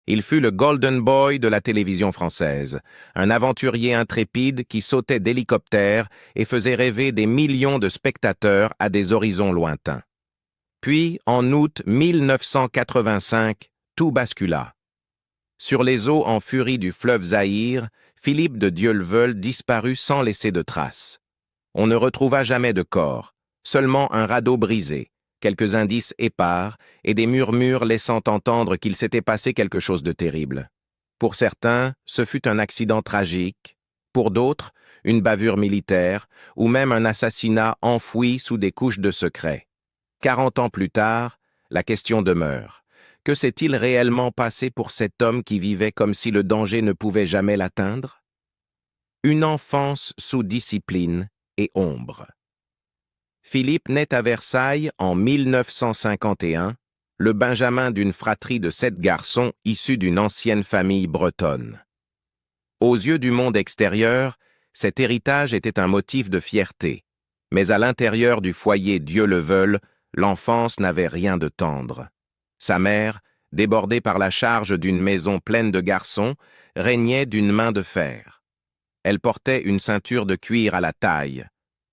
Il fut le Golden Boy de la télévision française, un aventurier intrépide qui sautait d'hélicoptère et faisait rêver des millions de spectateurs à des horizons lointains. Puis, en août 1985, tout bascula. Sur les eaux en furie du fleuve Zaïre, Philippe de Dieuleveuille disparut sans laisser de traces. On ne retrouva jamais de corps, seulement un radeau brisé, quelques indices épars et des murmures laissant entendre qu'il s'était passé quelque chose de terrible. Pour certains, ce fut un accident tragique, pour d'autres, une bavure militaire ou même un assassinat enfoui sous des couches de secret. 40 ans plus tard, la question demeure. Que s'est-il réellement passé pour cet homme qui vivait comme si le danger ne pouvait jamais l'atteindre? Une enfance sous discipline et ombre. Philippe naît à Versailles en 1951, le benjamin d'une fratrie de 7 garçons issus d'une ancienne famille bretonne. Aux yeux du monde extérieur, cet héritage était un motif de fierté, mais à l'intérieur du foyer Dieuleveuille, l'enfance n'avait rien de tendre. Sa mère, débordée par la charge d'une maison pleine de garçons, régnait d'une main de fer. Elle portait une ceinture de cuir à la taille,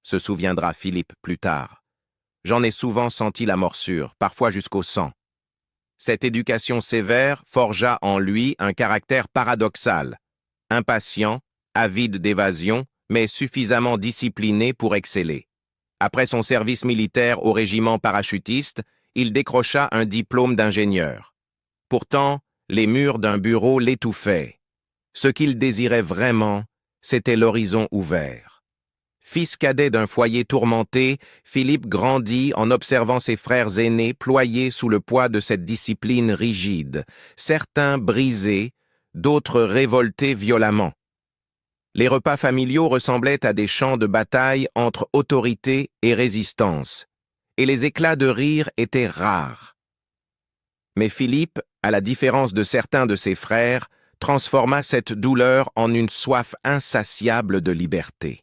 se souviendra Philippe plus tard. J'en ai souvent senti la morsure, parfois jusqu'au sang. Cette éducation sévère forgea en lui un caractère paradoxal, impatient, avide d'évasion, mais suffisamment discipliné pour exceller. Après son service militaire au régiment parachutiste, il décrocha un diplôme d'ingénieur. Pourtant, les murs d'un bureau l'étouffaient. Ce qu'il désirait vraiment, c'était l'horizon ouvert. Fils cadet d'un foyer tourmenté, Philippe grandit en observant ses frères aînés ployés sous le poids de cette discipline rigide, certains brisés, d'autres révoltés violemment. Les repas familiaux ressemblaient à des champs de bataille entre autorité et résistance, et les éclats de rire étaient rares. Mais Philippe, à la différence de certains de ses frères, transforma cette douleur en une soif insatiable de liberté.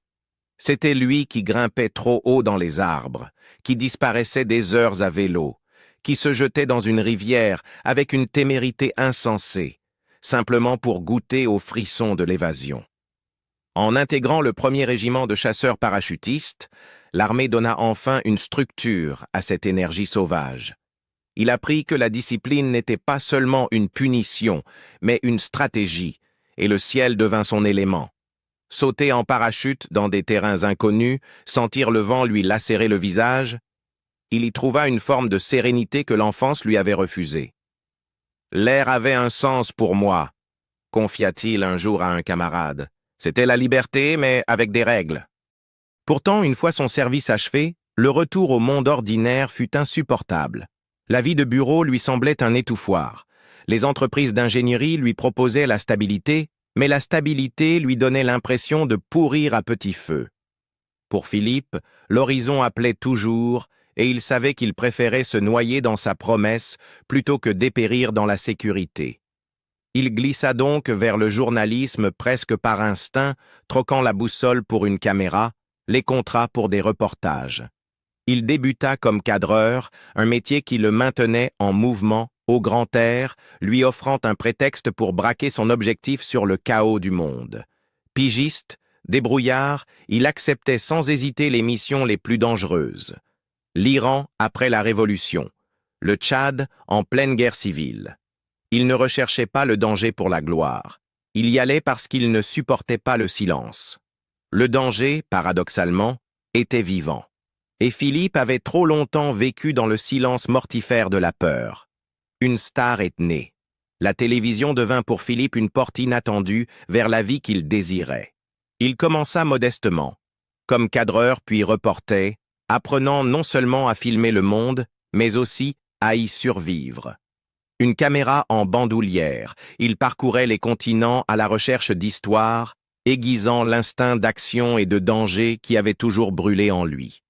C'était lui qui grimpait trop haut dans les arbres, qui disparaissait des heures à vélo, qui se jetait dans une rivière avec une témérité insensée, simplement pour goûter aux frissons de l'évasion. En intégrant le 1er régiment de chasseurs parachutistes, l'armée donna enfin une structure à cette énergie sauvage. Il apprit que la discipline n'était pas seulement une punition, mais une stratégie, et le ciel devint son élément. Sauter en parachute dans des terrains inconnus, sentir le vent lui lacérer le visage, il y trouva une forme de sérénité que l'enfance lui avait refusée. « L'air avait un sens pour moi », confia-t-il un jour à un camarade. C'était la liberté, mais avec des règles. Pourtant, une fois son service achevé, le retour au monde ordinaire fut insupportable. La vie de bureau lui semblait un étouffoir. Les entreprises d'ingénierie lui proposaient la stabilité, mais la stabilité lui donnait l'impression de pourrir à petit feu. Pour Philippe, l'horizon appelait toujours, et il savait qu'il préférait se noyer dans sa promesse plutôt que dépérir dans la sécurité. Il glissa donc vers le journalisme presque par instinct, troquant la boussole pour une caméra, les contrats pour des reportages. Il débuta comme cadreur, un métier qui le maintenait en mouvement, au grand air, lui offrant un prétexte pour braquer son objectif sur le chaos du monde. Pigiste, débrouillard, il acceptait sans hésiter les missions les plus dangereuses. L'Iran après la Révolution, le Tchad en pleine guerre civile. Il ne recherchait pas le danger pour la gloire. Il y allait parce qu'il ne supportait pas le silence. Le danger, paradoxalement, était vivant. Et Philippe avait trop longtemps vécu dans le silence mortifère de la peur. Une star est née. La télévision devint pour Philippe une porte inattendue vers la vie qu'il désirait. Il commença modestement, comme cadreur puis reporter, apprenant non seulement à filmer le monde, mais aussi à y survivre. Une caméra en bandoulière, il parcourait les continents à la recherche d'histoires, aiguisant l'instinct d'action et de danger qui avait toujours brûlé en lui.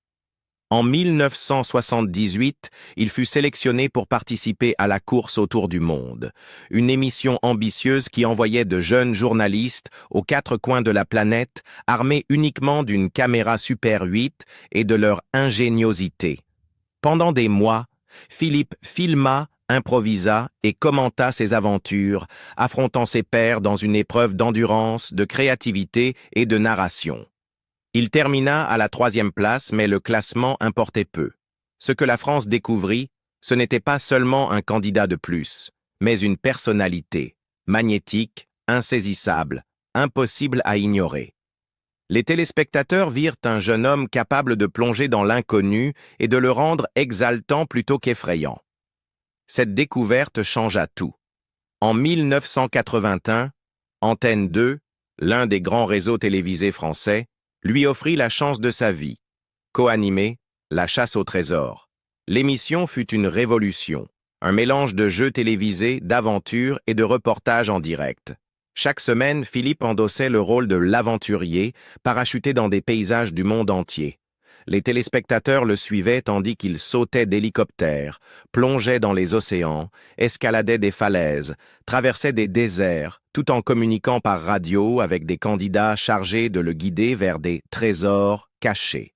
En 1978, il fut sélectionné pour participer à la course autour du monde, une émission ambitieuse qui envoyait de jeunes journalistes aux 4 coins de la planète, armés uniquement d'une caméra Super 8 et de leur ingéniosité. Pendant des mois, Philippe filma, improvisa et commenta ses aventures, affrontant ses pairs dans une épreuve d'endurance, de créativité et de narration. Il termina à la 3e place, mais le classement importait peu. Ce que la France découvrit, ce n'était pas seulement un candidat de plus, mais une personnalité, magnétique, insaisissable, impossible à ignorer. Les téléspectateurs virent un jeune homme capable de plonger dans l'inconnu et de le rendre exaltant plutôt qu'effrayant. Cette découverte changea tout. En 1981, Antenne 2, l'un des grands réseaux télévisés français, lui offrit la chance de sa vie. Co-animée, La chasse au trésor. L'émission fut une révolution, un mélange de jeux télévisés, d'aventures et de reportages en direct. Chaque semaine, Philippe endossait le rôle de l'aventurier, parachuté dans des paysages du monde entier. Les téléspectateurs le suivaient tandis qu'il sautait d'hélicoptères, plongeait dans les océans, escaladait des falaises, traversait des déserts, tout en communiquant par radio avec des candidats chargés de le guider vers des trésors cachés.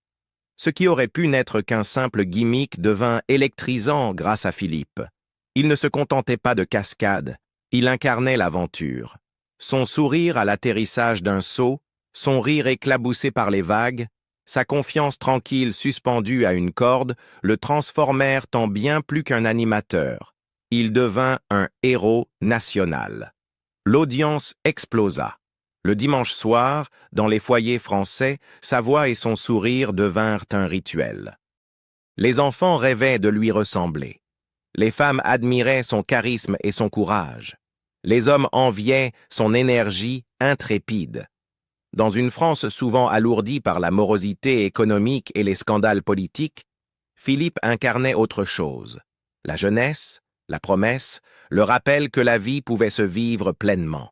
Ce qui aurait pu n'être qu'un simple gimmick devint électrisant grâce à Philippe. Il ne se contentait pas de cascades, il incarnait l'aventure. Son sourire à l'atterrissage d'un saut, son rire éclaboussé par les vagues, sa confiance tranquille suspendue à une corde le transformèrent en bien plus qu'un animateur. Il devint un héros national. L'audience explosa. Le dimanche soir, dans les foyers français, sa voix et son sourire devinrent un rituel. Les enfants rêvaient de lui ressembler. Les femmes admiraient son charisme et son courage. Les hommes enviaient son énergie intrépide. Dans une France souvent alourdie par la morosité économique et les scandales politiques, Philippe incarnait autre chose. La jeunesse, la promesse, le rappel que la vie pouvait se vivre pleinement.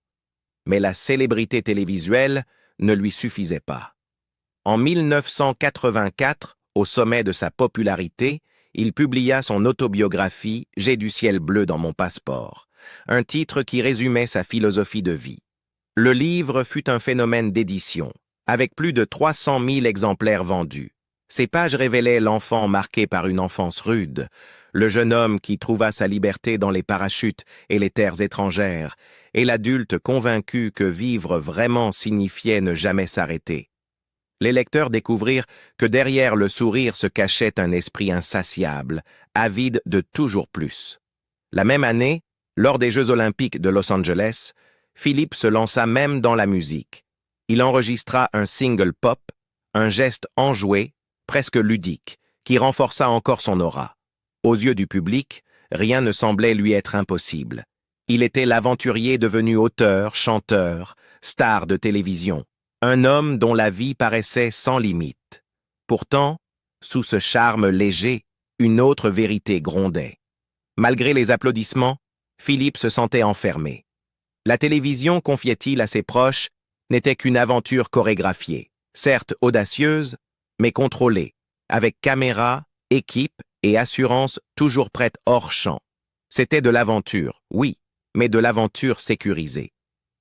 Mais la célébrité télévisuelle ne lui suffisait pas. En 1984, au sommet de sa popularité, il publia son autobiographie « J'ai du ciel bleu dans mon passeport », un titre qui résumait sa philosophie de vie. Le livre fut un phénomène d'édition, avec plus de 300 000 exemplaires vendus. Ces pages révélaient l'enfant marqué par une enfance rude, le jeune homme qui trouva sa liberté dans les parachutes et les terres étrangères, et l'adulte convaincu que vivre vraiment signifiait ne jamais s'arrêter. Les lecteurs découvrirent que derrière le sourire se cachait un esprit insatiable, avide de toujours plus. La même année, lors des Jeux olympiques de Los Angeles, Philippe se lança même dans la musique. Il enregistra un single pop, un geste enjoué, presque ludique, qui renforça encore son aura. Aux yeux du public, rien ne semblait lui être impossible. Il était l'aventurier devenu auteur, chanteur, star de télévision, un homme dont la vie paraissait sans limite. Pourtant, sous ce charme léger, une autre vérité grondait. Malgré les applaudissements, Philippe se sentait enfermé. La télévision, confiait-il à ses proches, n'était qu'une aventure chorégraphiée, certes audacieuse, mais contrôlée, avec caméra, équipe et assurance toujours prête hors champ. C'était de l'aventure, oui, mais de l'aventure sécurisée.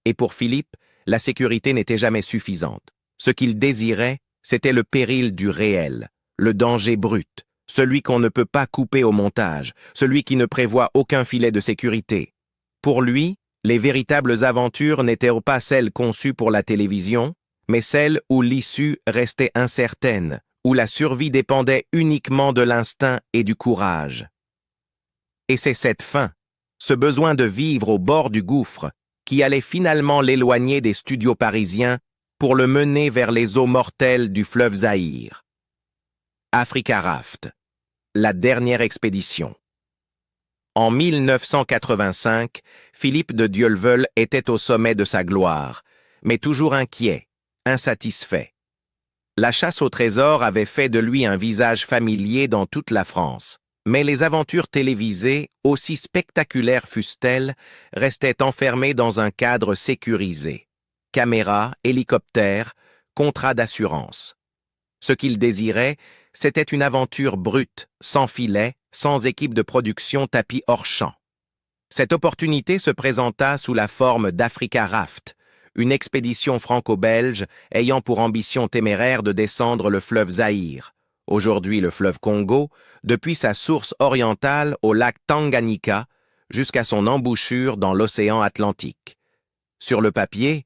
Et pour Philippe, la sécurité n'était jamais suffisante. Ce qu'il désirait, c'était le péril du réel, le danger brut, celui qu'on ne peut pas couper au montage, celui qui ne prévoit aucun filet de sécurité. Pour lui, les véritables aventures n'étaient pas celles conçues pour la télévision, mais celles où l'issue restait incertaine, où la survie dépendait uniquement de l'instinct et du courage. Et c'est cette faim, ce besoin de vivre au bord du gouffre, qui allait finalement l'éloigner des studios parisiens pour le mener vers les eaux mortelles du fleuve Zaïre. Africa Raft, la dernière expédition. En 1985, Philippe de Dieuleveulle était au sommet de sa gloire, mais toujours inquiet, insatisfait. La chasse au trésor avait fait de lui un visage familier dans toute la France, mais les aventures télévisées, aussi spectaculaires fussent-elles, restaient enfermées dans un cadre sécurisé. Caméra, hélicoptère, contrat d'assurance. Ce qu'il désirait, c'était une aventure brute, sans filet, sans équipe de production tapis hors champ. Cette opportunité se présenta sous la forme d'Africa Raft, une expédition franco-belge ayant pour ambition téméraire de descendre le fleuve Zaïre, aujourd'hui le fleuve Congo, depuis sa source orientale au lac Tanganyika jusqu'à son embouchure dans l'océan Atlantique. Sur le papier,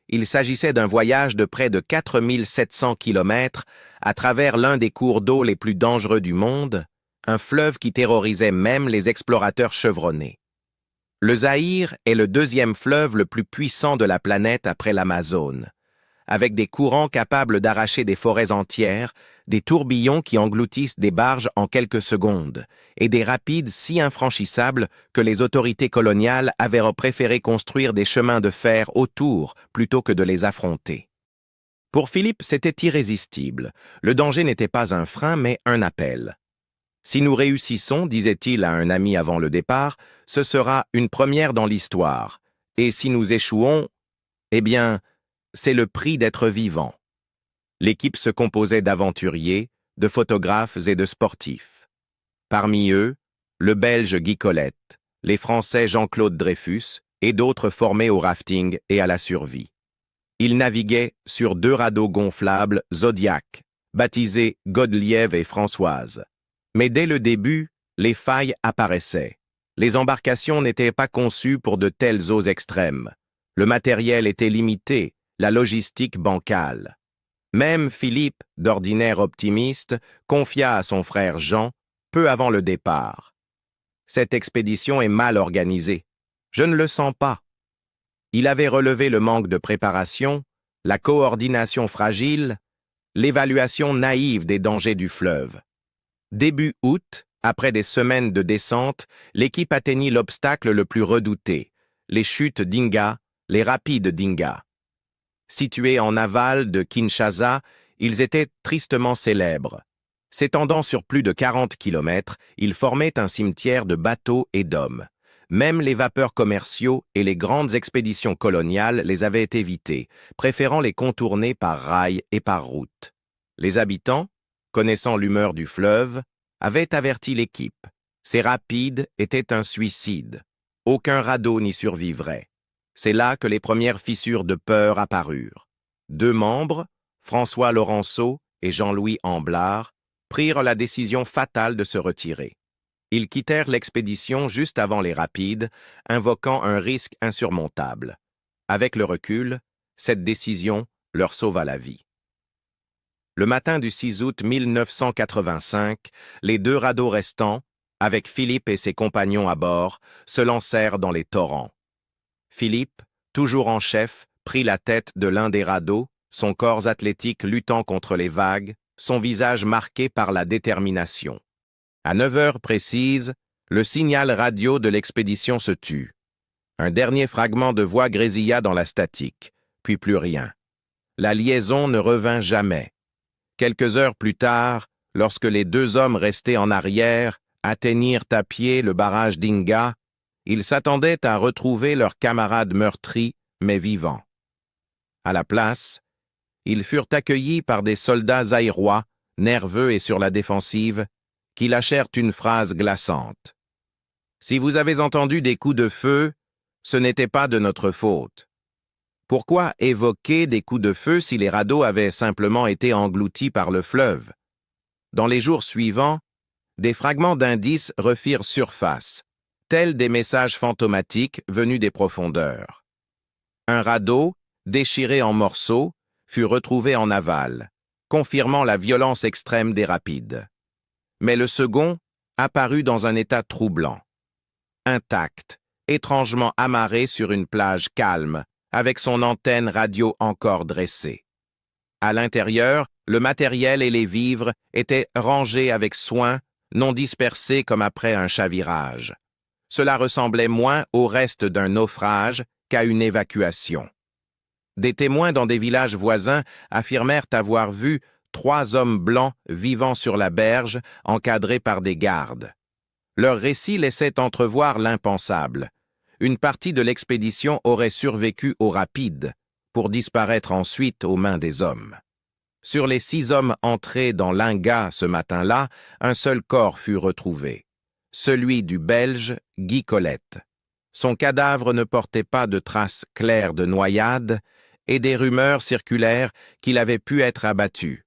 il s'agissait d'un voyage de près de 4700 kilomètres à travers l'un des cours d'eau les plus dangereux du monde, un fleuve qui terrorisait même les explorateurs chevronnés. Le Zaïre est le deuxième fleuve le plus puissant de la planète après l'Amazone, avec des courants capables d'arracher des forêts entières, des tourbillons qui engloutissent des barges en quelques secondes, et des rapides si infranchissables que les autorités coloniales avaient préféré construire des chemins de fer autour plutôt que de les affronter. Pour Philippe, c'était irrésistible. Le danger n'était pas un frein, mais un appel. Si nous réussissons, disait-il à un ami avant le départ, ce sera une première dans l'histoire. Et si nous échouons, eh bien, c'est le prix d'être vivant. L'équipe se composait d'aventuriers, de photographes et de sportifs. Parmi eux, le Belge Guy Colette, les Français Jean-Claude Dreyfus et d'autres formés au rafting et à la survie. Ils naviguaient sur 2 radeaux gonflables Zodiac, baptisés Godeliève et Françoise. Mais dès le début, les failles apparaissaient. Les embarcations n'étaient pas conçues pour de telles eaux extrêmes. Le matériel était limité, la logistique bancale. Même Philippe, d'ordinaire optimiste, confia à son frère Jean, peu avant le départ. « Cette expédition est mal organisée. Je ne le sens pas. » Il avait relevé le manque de préparation, la coordination fragile, l'évaluation naïve des dangers du fleuve. Début août, après des semaines de descente, l'équipe atteignit l'obstacle le plus redouté, les chutes d'Inga, les rapides d'Inga. Situés en aval de Kinshasa, ils étaient tristement célèbres. S'étendant sur plus de 40 kilomètres, ils formaient un cimetière de bateaux et d'hommes. Même les vapeurs commerciaux et les grandes expéditions coloniales les avaient évités, préférant les contourner par rail et par route. Les habitants, connaissant l'humeur du fleuve, avaient averti l'équipe. Ces rapides étaient un suicide. Aucun radeau n'y survivrait. C'est là que les premières fissures de peur apparurent. 2 membres, François Laurenceau et Jean-Louis Amblard, prirent la décision fatale de se retirer. Ils quittèrent l'expédition juste avant les rapides, invoquant un risque insurmontable. Avec le recul, cette décision leur sauva la vie. Le matin du 6 août 1985, les 2 radeaux restants, avec Philippe et ses compagnons à bord, se lancèrent dans les torrents. Philippe, toujours en chef, prit la tête de l'un des radeaux, son corps athlétique luttant contre les vagues, son visage marqué par la détermination. À 9 heures précises, le signal radio de l'expédition se tut. Un dernier fragment de voix grésilla dans la statique, puis plus rien. La liaison ne revint jamais. Quelques heures plus tard, lorsque les 2 hommes restés en arrière atteignirent à pied le barrage d'Inga, ils s'attendaient à retrouver leurs camarades meurtris, mais vivants. À la place, ils furent accueillis par des soldats zaïrois, nerveux et sur la défensive, qui lâchèrent une phrase glaçante. « Si vous avez entendu des coups de feu, ce n'était pas de notre faute. Pourquoi évoquer des coups de feu si les radeaux avaient simplement été engloutis par le fleuve? » Dans les jours suivants, des fragments d'indices refirent surface, tels des messages fantomatiques venus des profondeurs. Un radeau, déchiré en morceaux, fut retrouvé en aval, confirmant la violence extrême des rapides. Mais le second apparut dans un état troublant. Intact, étrangement amarré sur une plage calme, avec son antenne radio encore dressée. À l'intérieur, le matériel et les vivres étaient rangés avec soin, non dispersés comme après un chavirage. Cela ressemblait moins au reste d'un naufrage qu'à une évacuation. Des témoins dans des villages voisins affirmèrent avoir vu 3 hommes blancs vivant sur la berge, encadrés par des gardes. Leur récit laissait entrevoir l'impensable. Une partie de l'expédition aurait survécu aux rapides, pour disparaître ensuite aux mains des hommes. Sur les 6 hommes entrés dans l'Inga ce matin-là, un seul corps fut retrouvé, celui du Belge Guy Colette. Son cadavre ne portait pas de traces claires de noyade, et des rumeurs circulèrent qu'il avait pu être abattu.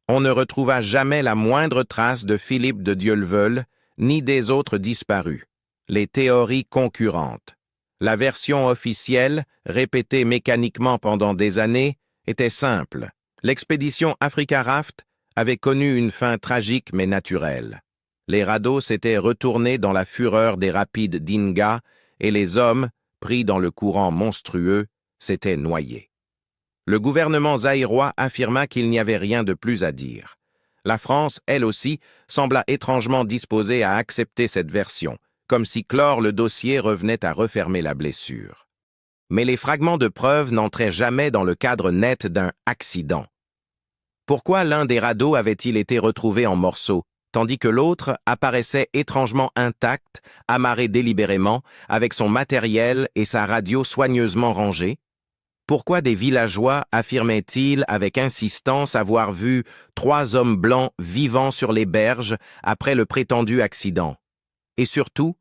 On ne retrouva jamais la moindre trace de Philippe de Dieuleveulle, ni des autres disparus. Les théories concurrentes. La version officielle, répétée mécaniquement pendant des années, était simple. L'expédition Africa Raft avait connu une fin tragique mais naturelle. Les radeaux s'étaient retournés dans la fureur des rapides d'Inga et les hommes, pris dans le courant monstrueux, s'étaient noyés. Le gouvernement zaïrois affirma qu'il n'y avait rien de plus à dire. La France, elle aussi, sembla étrangement disposée à accepter cette version, comme si clore le dossier revenait à refermer la blessure. Mais les fragments de preuves n'entraient jamais dans le cadre net d'un accident. Pourquoi l'un des radeaux avait-il été retrouvé en morceaux, tandis que l'autre apparaissait étrangement intact, amarré délibérément, avec son matériel et sa radio soigneusement rangés? Pourquoi des villageois affirmaient-ils avec insistance avoir vu 3 hommes blancs vivants sur les berges après le prétendu accident? Et surtout,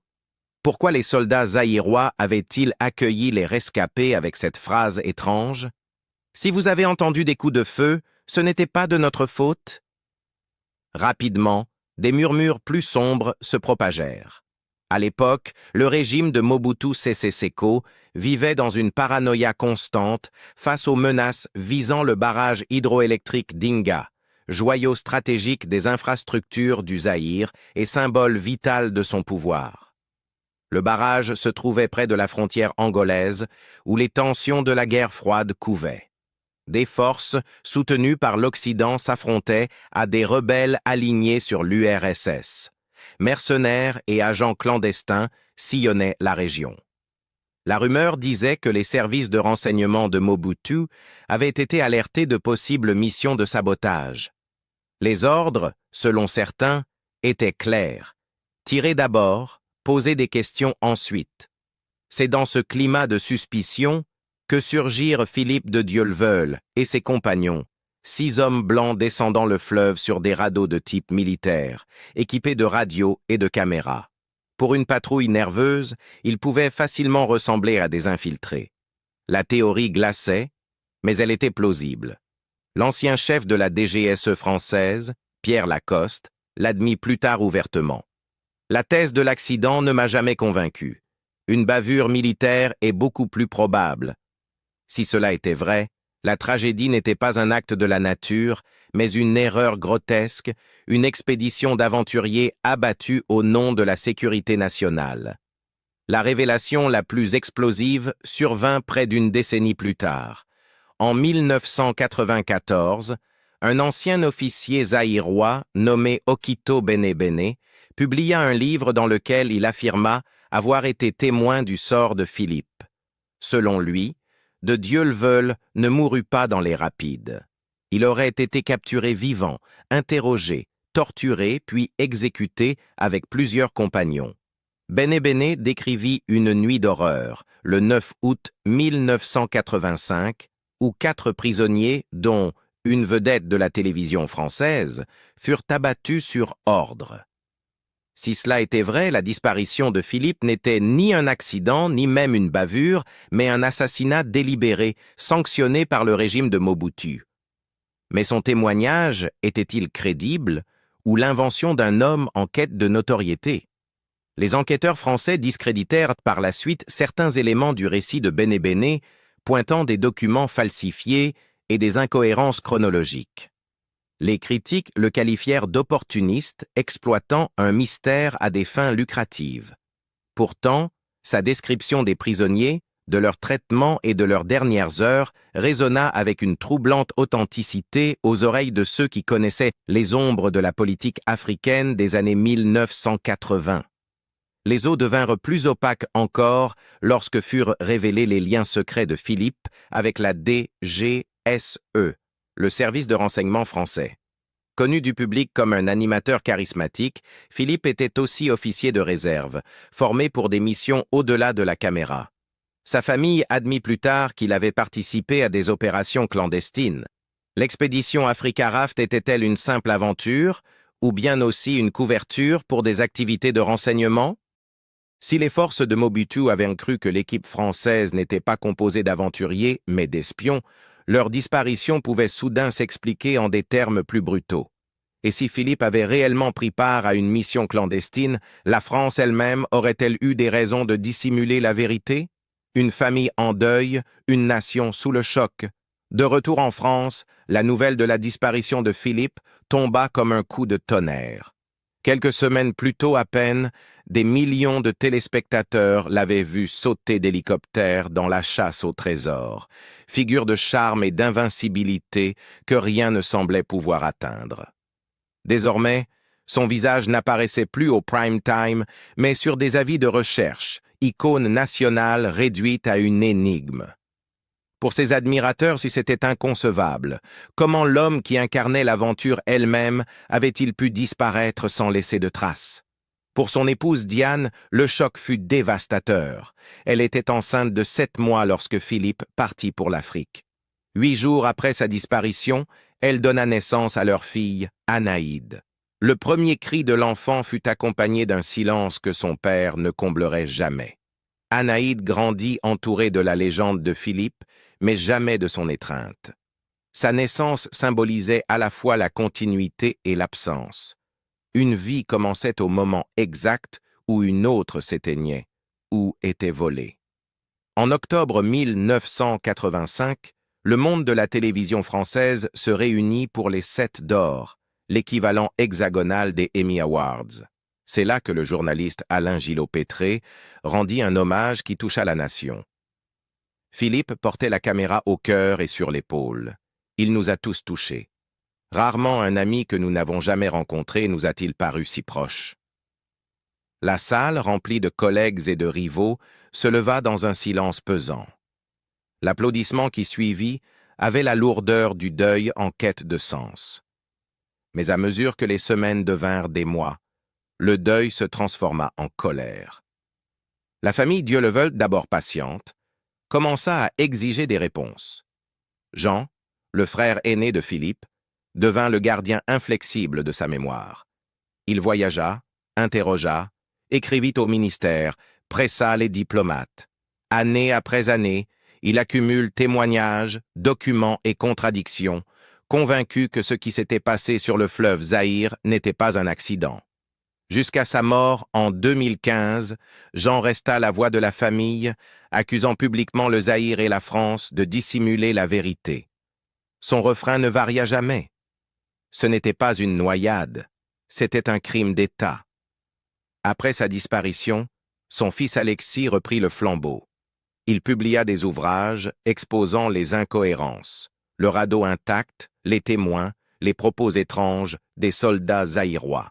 pourquoi les soldats zaïrois avaient-ils accueilli les rescapés avec cette phrase étrange? « Si vous avez entendu des coups de feu, ce n'était pas de notre faute ?» Rapidement, des murmures plus sombres se propagèrent. À l'époque, le régime de Mobutu Sese Seko vivait dans une paranoïa constante face aux menaces visant le barrage hydroélectrique d'Inga, joyau stratégique des infrastructures du Zaïre et symbole vital de son pouvoir. Le barrage se trouvait près de la frontière angolaise, où les tensions de la guerre froide couvaient. Des forces soutenues par l'Occident s'affrontaient à des rebelles alignés sur l'URSS. Mercenaires et agents clandestins sillonnaient la région. La rumeur disait que les services de renseignement de Mobutu avaient été alertés de possibles missions de sabotage. Les ordres, selon certains, étaient clairs. Tirer d'abord, poser des questions ensuite. C'est dans ce climat de suspicion que surgirent Philippe de Dieuleveulle et ses compagnons, 6 hommes blancs descendant le fleuve sur des radeaux de type militaire, équipés de radios et de caméras. Pour une patrouille nerveuse, ils pouvaient facilement ressembler à des infiltrés. La théorie glaçait, mais elle était plausible. L'ancien chef de la DGSE française, Pierre Lacoste, l'admit plus tard ouvertement. La thèse de l'accident ne m'a jamais convaincu. Une bavure militaire est beaucoup plus probable. Si cela était vrai, la tragédie n'était pas un acte de la nature, mais une erreur grotesque, une expédition d'aventuriers abattus au nom de la sécurité nationale. La révélation la plus explosive survint près d'une décennie plus tard. En 1994, un ancien officier zaïrois nommé Okito Benebene publia un livre dans lequel il affirma avoir été témoin du sort de Philippe. Selon lui, de Dieuleveulle ne mourut pas dans les rapides. Il aurait été capturé vivant, interrogé, torturé, puis exécuté avec plusieurs compagnons. Benebene décrivit une nuit d'horreur, le 9 août 1985, où 4 prisonniers, dont une vedette de la télévision française, furent abattus sur ordre. Si cela était vrai, la disparition de Philippe n'était ni un accident, ni même une bavure, mais un assassinat délibéré, sanctionné par le régime de Mobutu. Mais son témoignage était-il crédible, ou l'invention d'un homme en quête de notoriété? Les enquêteurs français discréditèrent par la suite certains éléments du récit de Benebene, pointant des documents falsifiés et des incohérences chronologiques. Les critiques le qualifièrent d'opportuniste, exploitant un mystère à des fins lucratives. Pourtant, sa description des prisonniers, de leur traitement et de leurs dernières heures résonna avec une troublante authenticité aux oreilles de ceux qui connaissaient les ombres de la politique africaine des années 1980. Les eaux devinrent plus opaques encore lorsque furent révélés les liens secrets de Philippe avec la DGSE, le service de renseignement français. Connu du public comme un animateur charismatique, Philippe était aussi officier de réserve, formé pour des missions au-delà de la caméra. Sa famille admit plus tard qu'il avait participé à des opérations clandestines. L'expédition Africa Raft était-elle une simple aventure, ou bien aussi une couverture pour des activités de renseignement? Si les forces de Mobutu avaient cru que l'équipe française n'était pas composée d'aventuriers, mais d'espions, leur disparition pouvait soudain s'expliquer en des termes plus brutaux. Et si Philippe avait réellement pris part à une mission clandestine, la France elle-même aurait-elle eu des raisons de dissimuler la vérité? Une famille en deuil, une nation sous le choc. De retour en France, la nouvelle de la disparition de Philippe tomba comme un coup de tonnerre. Quelques semaines plus tôt à peine, des millions de téléspectateurs l'avaient vu sauter d'hélicoptère dans la chasse au trésor, figure de charme et d'invincibilité que rien ne semblait pouvoir atteindre. Désormais, son visage n'apparaissait plus au prime time, mais sur des avis de recherche, icône nationale réduite à une énigme. Pour ses admirateurs, si c'était inconcevable, comment l'homme qui incarnait l'aventure elle-même avait-il pu disparaître sans laisser de traces? Pour son épouse Diane, le choc fut dévastateur. Elle était enceinte de 7 mois lorsque Philippe partit pour l'Afrique. 8 jours après sa disparition, elle donna naissance à leur fille, Anaïde. Le premier cri de l'enfant fut accompagné d'un silence que son père ne comblerait jamais. Anaïde grandit entourée de la légende de Philippe, mais jamais de son étreinte. Sa naissance symbolisait à la fois la continuité et l'absence. Une vie commençait au moment exact où une autre s'éteignait, ou était volée. En octobre 1985, le monde de la télévision française se réunit pour les 7 d'or, l'équivalent hexagonal des Emmy Awards. C'est là que le journaliste Alain Gillot-Pétré rendit un hommage qui toucha la nation. Philippe portait la caméra au cœur et sur l'épaule. Il nous a tous touchés. Rarement un ami que nous n'avons jamais rencontré nous a-t-il paru si proche. La salle, remplie de collègues et de rivaux, se leva dans un silence pesant. L'applaudissement qui suivit avait la lourdeur du deuil en quête de sens. Mais à mesure que les semaines devinrent des mois, le deuil se transforma en colère. La famille Dieuleveult, d'abord patiente, commença à exiger des réponses. Jean, le frère aîné de Philippe, devint le gardien inflexible de sa mémoire. Il voyagea, interrogea, écrivit au ministère, pressa les diplomates. Année après année, il accumule témoignages, documents et contradictions, convaincu que ce qui s'était passé sur le fleuve Zaïre n'était pas un accident. Jusqu'à sa mort en 2015, Jean resta la voix de la famille, accusant publiquement le Zaïre et la France de dissimuler la vérité. Son refrain ne varia jamais. Ce n'était pas une noyade, c'était un crime d'État. Après sa disparition, son fils Alexis reprit le flambeau. Il publia des ouvrages exposant les incohérences, le radeau intact, les témoins, les propos étranges des soldats zaïrois.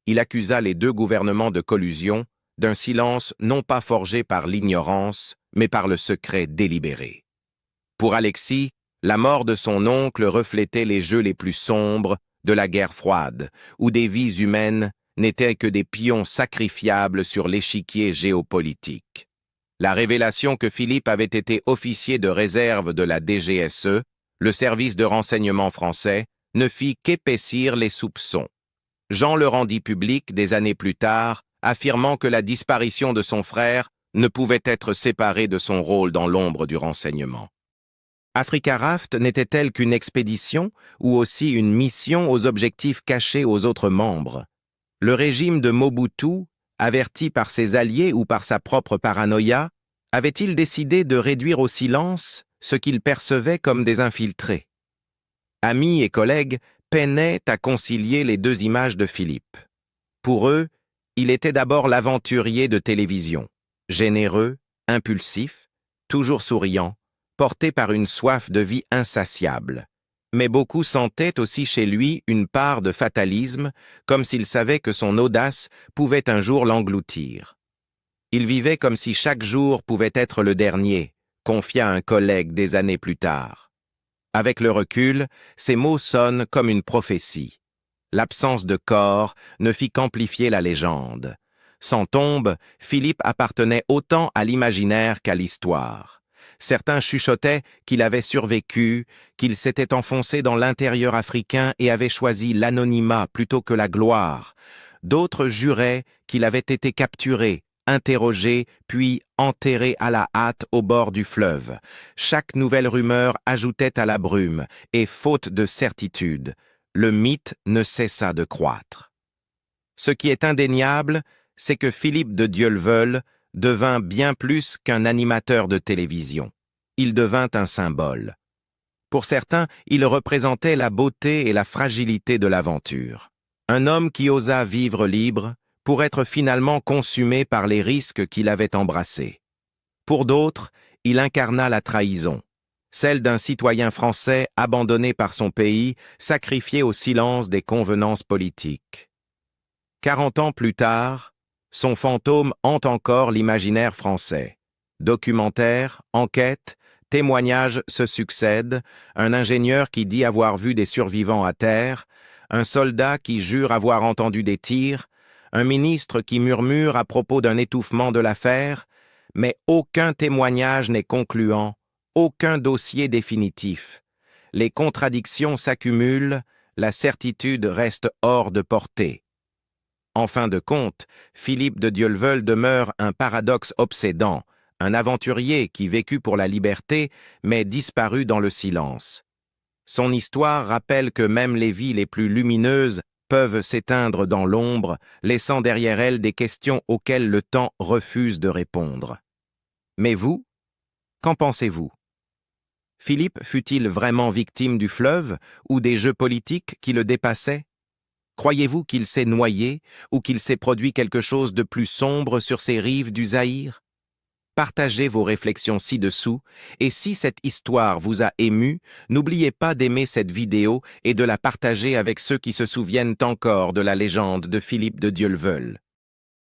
Il accusa les 2 gouvernements de collusion, d'un silence non pas forgé par l'ignorance, mais par le secret délibéré. Pour Alexis, la mort de son oncle reflétait les jeux les plus sombres de la guerre froide, où des vies humaines n'étaient que des pions sacrifiables sur l'échiquier géopolitique. La révélation que Philippe avait été officier de réserve de la DGSE, le service de renseignement français, ne fit qu'épaissir les soupçons. Jean le rendit public des années plus tard, affirmant que la disparition de son frère ne pouvait être séparée de son rôle dans l'ombre du renseignement. Africa Raft n'était-elle qu'une expédition ou aussi une mission aux objectifs cachés aux autres membres? Le régime de Mobutu, averti par ses alliés ou par sa propre paranoïa, avait-il décidé de réduire au silence ce qu'il percevait comme des infiltrés? Amis et collègues peinaient à concilier les 2 images de Philippe. Pour eux, il était d'abord l'aventurier de télévision, généreux, impulsif, toujours souriant, porté par une soif de vie insatiable. Mais beaucoup sentaient aussi chez lui une part de fatalisme, comme s'il savait que son audace pouvait un jour l'engloutir. Il vivait comme si chaque jour pouvait être le dernier, confia un collègue des années plus tard. Avec le recul, ces mots sonnent comme une prophétie. L'absence de corps ne fit qu'amplifier la légende. Sans tombe, Philippe appartenait autant à l'imaginaire qu'à l'histoire. Certains chuchotaient qu'il avait survécu, qu'il s'était enfoncé dans l'intérieur africain et avait choisi l'anonymat plutôt que la gloire. D'autres juraient qu'il avait été capturé, interrogé, puis enterré à la hâte au bord du fleuve. Chaque nouvelle rumeur ajoutait à la brume, et faute de certitude, le mythe ne cessa de croître. Ce qui est indéniable, c'est que Philippe de Dieuleveulle devint bien plus qu'un animateur de télévision. Il devint un symbole. Pour certains, il représentait la beauté et la fragilité de l'aventure. Un homme qui osa vivre libre pour être finalement consumé par les risques qu'il avait embrassés. Pour d'autres, il incarna la trahison, celle d'un citoyen français abandonné par son pays, sacrifié au silence des convenances politiques. 40 ans plus tard, son fantôme hante encore l'imaginaire français. Documentaires, enquêtes, témoignages se succèdent, un ingénieur qui dit avoir vu des survivants à terre, un soldat qui jure avoir entendu des tirs, un ministre qui murmure à propos d'un étouffement de l'affaire, mais aucun témoignage n'est concluant, aucun dossier définitif. Les contradictions s'accumulent, la certitude reste hors de portée. En fin de compte, Philippe de Dieuleveulle demeure un paradoxe obsédant, un aventurier qui vécut pour la liberté, mais disparut dans le silence. Son histoire rappelle que même les vies les plus lumineuses peuvent s'éteindre dans l'ombre, laissant derrière elles des questions auxquelles le temps refuse de répondre. Mais vous, qu'en pensez-vous? Philippe fut-il vraiment victime du fleuve ou des jeux politiques qui le dépassaient? Croyez-vous qu'il s'est noyé ou qu'il s'est produit quelque chose de plus sombre sur ces rives du Zaïre? Partagez vos réflexions ci-dessous, et si cette histoire vous a ému, n'oubliez pas d'aimer cette vidéo et de la partager avec ceux qui se souviennent encore de la légende de Philippe de Dieuleveulle.